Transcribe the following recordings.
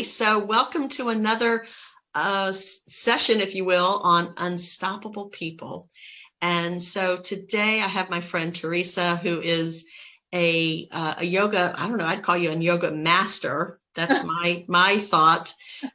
So welcome to another session, if you will, on unstoppable people. And so today I have my friend Teresa, who is a yoga, I don't know, I'd call you a yoga master. That's my thought.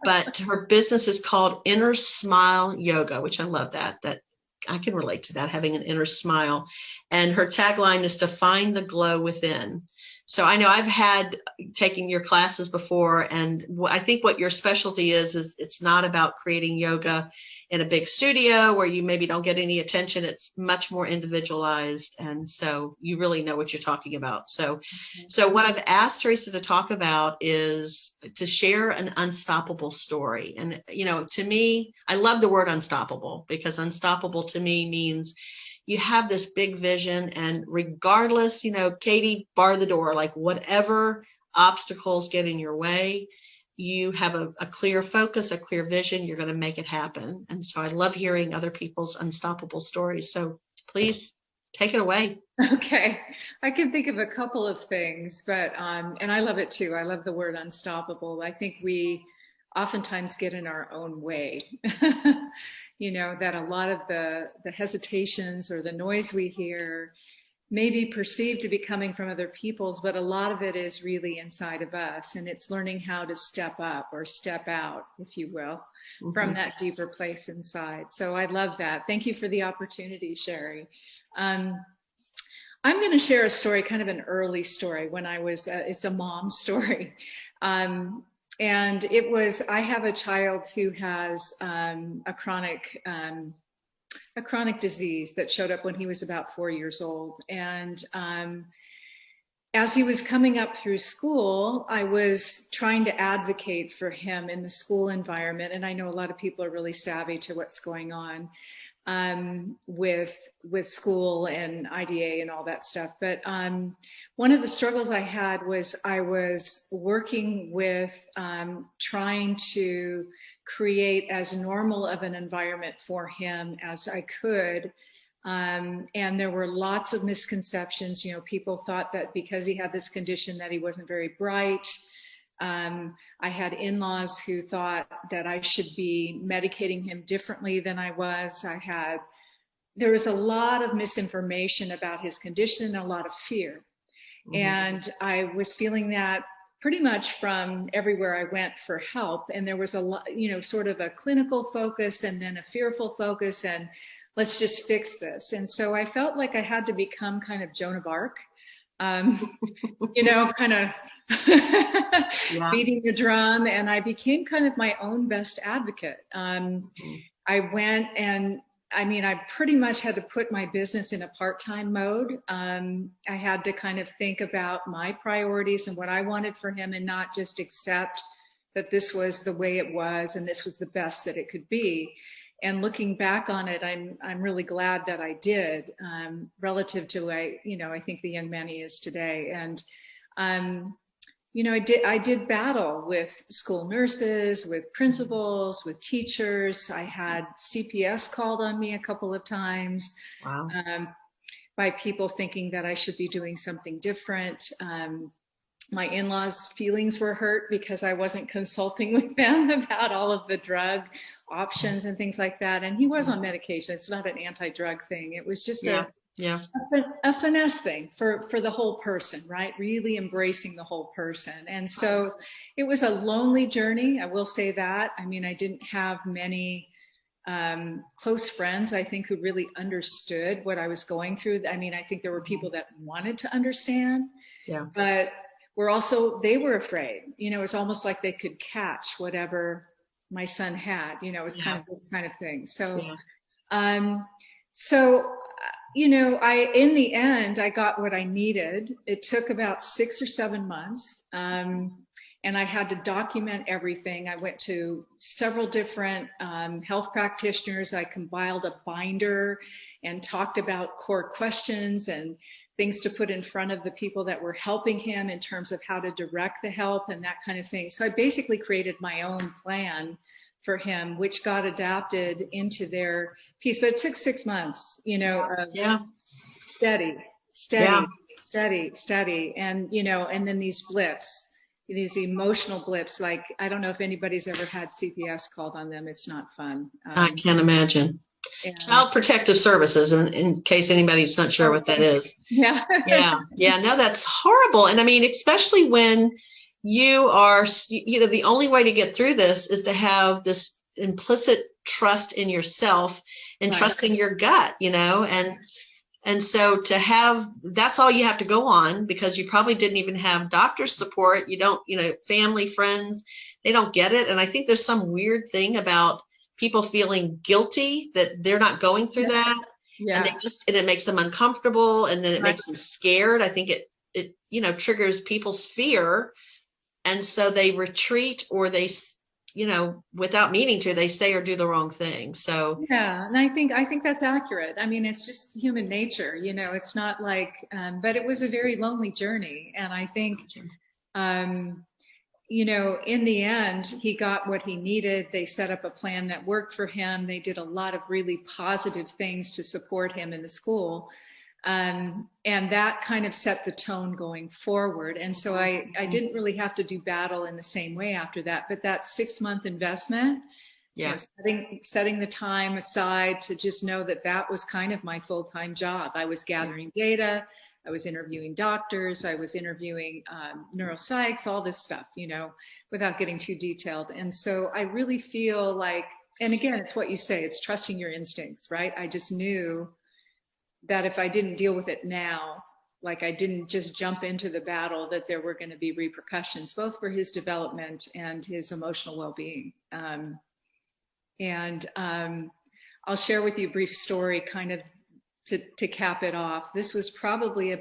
But her business is called Inner Smile Yoga, which I love that I can relate to that, having an inner smile. And her tagline is to find the glow within. So I know I've had taking your classes before, and I think what your specialty is it's not about creating yoga in a big studio where you maybe don't get any attention. It's much more individualized. And so you really know what you're talking about. So what I've asked Teresa to talk about is to share an unstoppable story. And, to me, I love the word unstoppable, because unstoppable to me means you have this big vision, and regardless, Katie, bar the door, like whatever obstacles get in your way, you have a clear focus, a clear vision, you're going to make it happen. And so I love hearing other people's unstoppable stories. So please take it away. Okay. I can think of a couple of things, but, and I love it too. I love the word unstoppable. I think we oftentimes get in our own way. That a lot of the hesitations or the noise we hear may be perceived to be coming from other people's, but a lot of it is really inside of us. And it's learning how to step up or step out, if you will, from that deeper place inside. So I love that. Thank you for the opportunity, Sherry. I'm going to share a story, kind of an early story when I was, it's a mom story. And it was, I have a child who has a chronic disease that showed up when he was about 4 years old. And as he was coming up through school, I was trying to advocate for him in the school environment. And I know a lot of people are really savvy to what's going on with school and IDA and all that stuff. But one of the struggles I had was I was working with trying to create as normal of an environment for him as I could. And there were lots of misconceptions. People thought that because he had this condition that he wasn't very bright. I had in-laws who thought that I should be medicating him differently than I was. There was a lot of misinformation about his condition, a lot of fear. And I was feeling that pretty much from everywhere I went for help. And there was a lot, sort of a clinical focus and then a fearful focus, and let's just fix this. And so I felt like I had to become kind of Joan of Arc. Kind of beating the drum, and I became kind of my own best advocate. I went and I pretty much had to put my business in a part-time mode. I had to kind of think about my priorities and what I wanted for him, and not just accept that this was the way it was and this was the best that it could be. And looking back on it, I'm really glad that I did, relative to I think the young man he is today. And I did battle with school nurses, with principals, with teachers. I had CPS called on me a couple of times. Wow. By people thinking that I should be doing something different. My in-laws' feelings were hurt because I wasn't consulting with them about all of the drug options and things like that. And he was on medication. It's not an anti-drug thing. It was just a finesse thing for the whole person, right? Really embracing the whole person. And so it was a lonely journey. I will say that. I didn't have many close friends, I think, who really understood what I was going through. I think there were people that wanted to understand, but they were afraid. It was almost like they could catch whatever my son had. It was kind of this kind of thing. So, in the end, I got what I needed. It took about 6 or 7 months. And I had to document everything. I went to several different health practitioners. I compiled a binder and talked about core questions and things to put in front of the people that were helping him in terms of how to direct the help and that kind of thing. So I basically created my own plan for him, which got adapted into their piece. But it took 6 months, steady. And, and then these blips. these emotional blips. Like, I don't know if anybody's ever had CPS called on them. It's not fun. I can't imagine. And, Child Protective Services, in case anybody's not sure what that is. yeah. Yeah, no, that's horrible. And I mean, especially when you are, the only way to get through this is to have this implicit trust in yourself and Right. trusting your gut, and so to have, that's all you have to go on, because you probably didn't even have doctor support. You don't, family, friends, they don't get it. And I think there's some weird thing about people feeling guilty that they're not going through that. Yeah. And and it makes them uncomfortable, and then it Right. makes them scared. I think it triggers people's fear. And so they retreat, or they, without meaning to, they say or do the wrong thing. So yeah, and I think that's accurate. I mean, it's just human nature, it's not like, but it was a very lonely journey. And I think, in the end, he got what he needed. They set up a plan that worked for him. They did a lot of really positive things to support him in the school. And that kind of set the tone going forward. And so I didn't really have to do battle in the same way after that. But that 6-month investment, setting the time aside to just know that was kind of my full-time job. I was gathering data. I was interviewing doctors. I was interviewing neuropsychs, all this stuff, without getting too detailed. And so I really feel like, and again, it's what you say, it's trusting your instincts, right? I just knew that if I didn't deal with it now, like I didn't just jump into the battle, that there were going to be repercussions, both for his development and his emotional well-being. I'll share with you a brief story kind of to cap it off. This was probably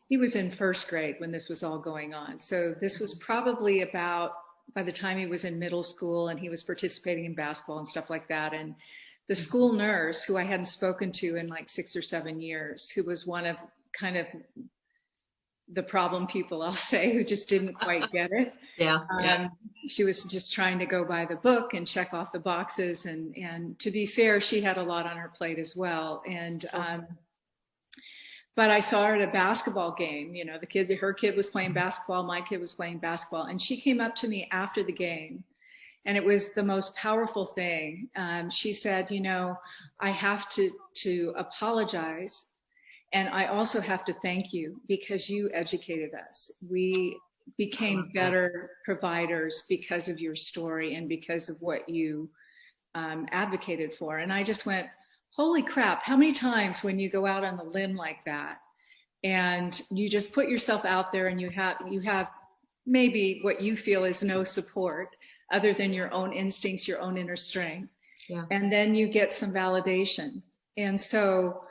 he was in first grade when this was all going on. So this was probably about, by the time he was in middle school, and he was participating in basketball and stuff like that. And the school nurse, who I hadn't spoken to in like 6 or 7 years, who was one of kind of the problem people, I'll say, who just didn't quite get it. Yeah. She was just trying to go by the book and check off the boxes. And to be fair, she had a lot on her plate as well. And, but I saw her at a basketball game, her kid was playing basketball, my kid was playing basketball. And she came up to me after the game, and it was the most powerful thing. She said, I have to apologize. And I also have to thank you, because you educated us. We became better providers because of your story and because of what you advocated for. And I just went, holy crap, how many times when you go out on a limb like that and you just put yourself out there and you have maybe what you feel is no support other than your own instincts, your own inner strength. Yeah. And then you get some validation. And so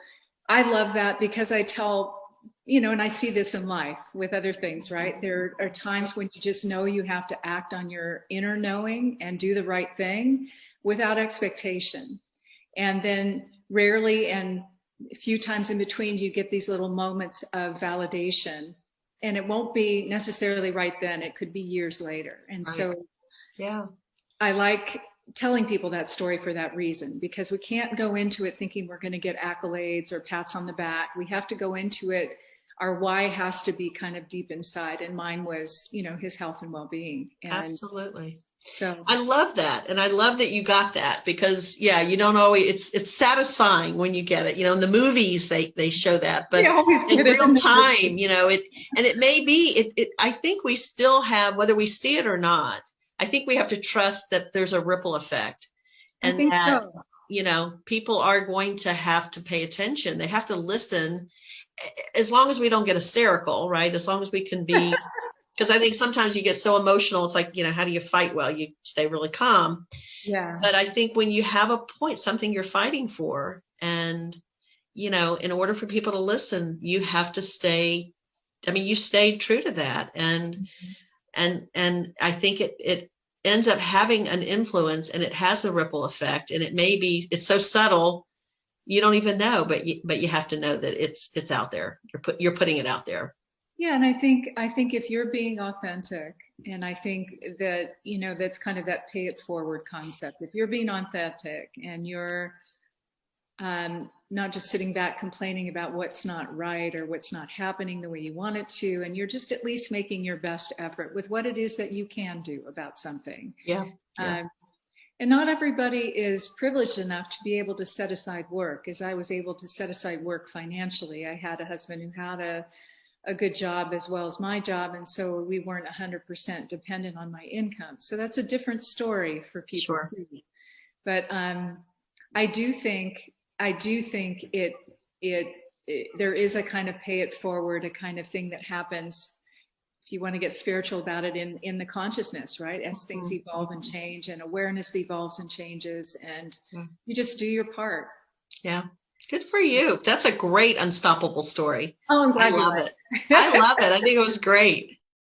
I love that, because I tell, and I see this in life with other things, right? There are times when you just know you have to act on your inner knowing and do the right thing without expectation. And then rarely, and a few times in between, you get these little moments of validation, and it won't be necessarily right then. It could be years later. And right. So yeah, I like telling people that story for that reason, because we can't go into it thinking we're going to get accolades or pats on the back. We have to go into it. Our why has to be kind of deep inside. And mine was, his health and well-being. And absolutely. So I love that. And I love that you got that, because you don't always, it's satisfying when you get it, in the movies, they show that, but in real time, it may be, I think we still have, whether we see it or not, I think we have to trust that there's a ripple effect, and that, so. People are going to have to pay attention. They have to listen, as long as we don't get hysterical, right? As long as we can be, because I think sometimes you get so emotional. It's like, how do you fight? Well, you stay really calm. Yeah. But I think when you have a point, something you're fighting for, and, in order for people to listen, you have to you stay true to that. And, and I think it ends up having an influence, and it has a ripple effect, and it's so subtle, you don't even know, but you have to know that it's out there. You're putting it out there. Yeah. And I think if you're being authentic, and I think that, that's kind of that pay it forward concept. If you're being authentic and you're not just sitting back complaining about what's not right or what's not happening the way you want it to. And you're just at least making your best effort with what it is that you can do about something. Yeah. And not everybody is privileged enough to be able to set aside work, as I was able to set aside work financially. I had a husband who had a good job as well as my job. And so we weren't 100% dependent on my income. So that's a different story for people. Sure. Too. But I do think there is a kind of pay it forward, a kind of thing that happens, if you want to get spiritual about it, in the consciousness, right? As things evolve and change, and awareness evolves and changes, and you just do your part. Yeah. Good for you. That's a great unstoppable story. Oh, I'm glad I love it. I love it. I think it was great.